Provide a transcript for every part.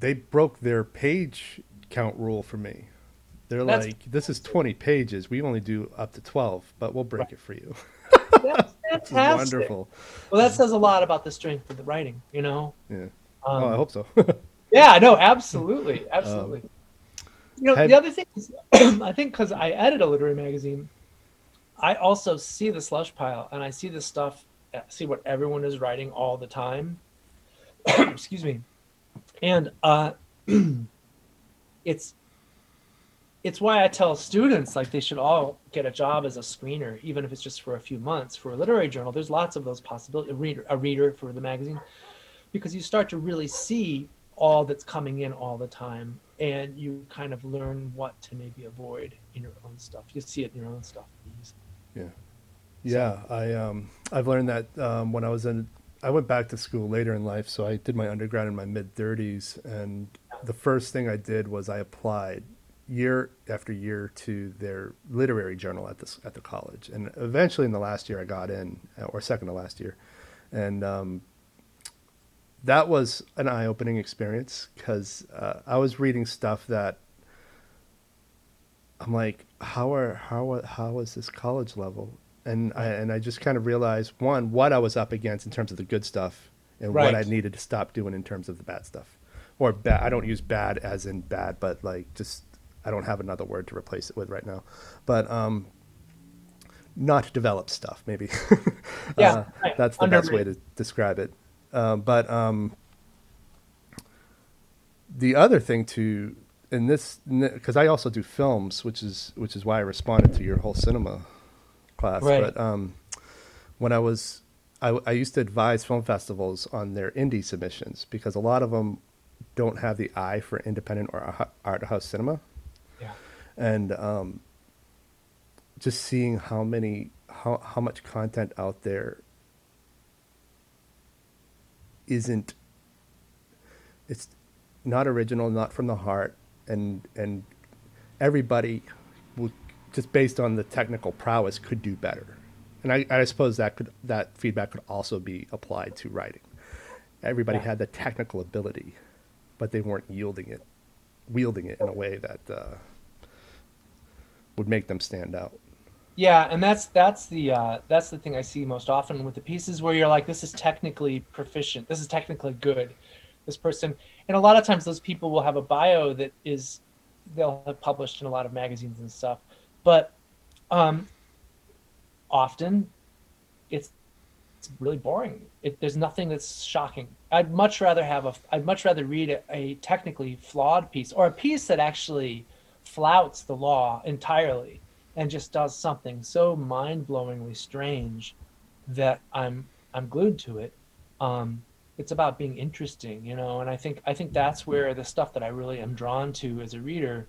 they broke their page count rule for me. They're That's like, this is 20 pages. We only do up to 12, but we'll right. break it for you. That's Which is fantastic. wonderful. Well, that says a lot about the strength of the writing, you know? Yeah. Oh, I Um, hope so. yeah, no, absolutely. um, Absolutely. You know, the have, other thing is, I think because I edit a literary magazine, I also see the slush pile and I see the stuff, see what everyone is writing all the time. Excuse me. And it's it's why I tell students like they should all get a job as a screener, even if it's just for a few months for a literary journal. There's lots of those possibilities. A reader for the magazine, because you start to really see all that's coming in all the time, and you kind of learn what to maybe avoid in your own stuff. You see it in your own stuff. yeah. So Yeah. I've learned that when I went back to school later in life. So I did my undergrad in my mid 30s. And the first thing I did was I applied year after year to their literary journal at the college. And eventually in the last year I got in, or second to last year. And that was an eye-opening experience because I was reading stuff that I'm like, how is this college level? And I just kind of realized one what I was up against in terms of the good stuff and what I right. needed to stop doing in terms of the bad stuff. Or bad. I don't use bad as in bad, but like just I don't have another word to replace it with right now. But not developed stuff maybe. Yeah, right. That's the best way Underrated. to describe it. But the other thing to in this because I also do films, which is why I responded to your whole cinema class. Right. But when I used to advise film festivals on their indie submissions because a lot of them don't have the eye for independent or art house cinema, Yeah. and just seeing how much content out there isn't it's not original, not from the heart, and everybody will just based on the technical prowess could do better. And I suppose that feedback could also be applied to writing. Everybody Yeah. had the technical ability, but they weren't wielding it in a way that would make them stand out. Yeah, and that's the thing I see most often with the pieces where you're like, this is technically proficient, this is technically good, this person, and a lot of times those people will have a bio that is they'll have published in a lot of magazines and stuff, but um, often it's it's really boring. There's nothing that's shocking. I'd much rather read a technically flawed piece or a piece that actually flouts the law entirely and just does something so mind-blowingly strange that I'm glued to it. It's about being interesting, you know, and I think that's where the stuff that I really am drawn to as a reader,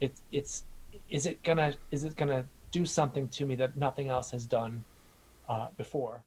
it's is it gonna do something to me that nothing else has done before?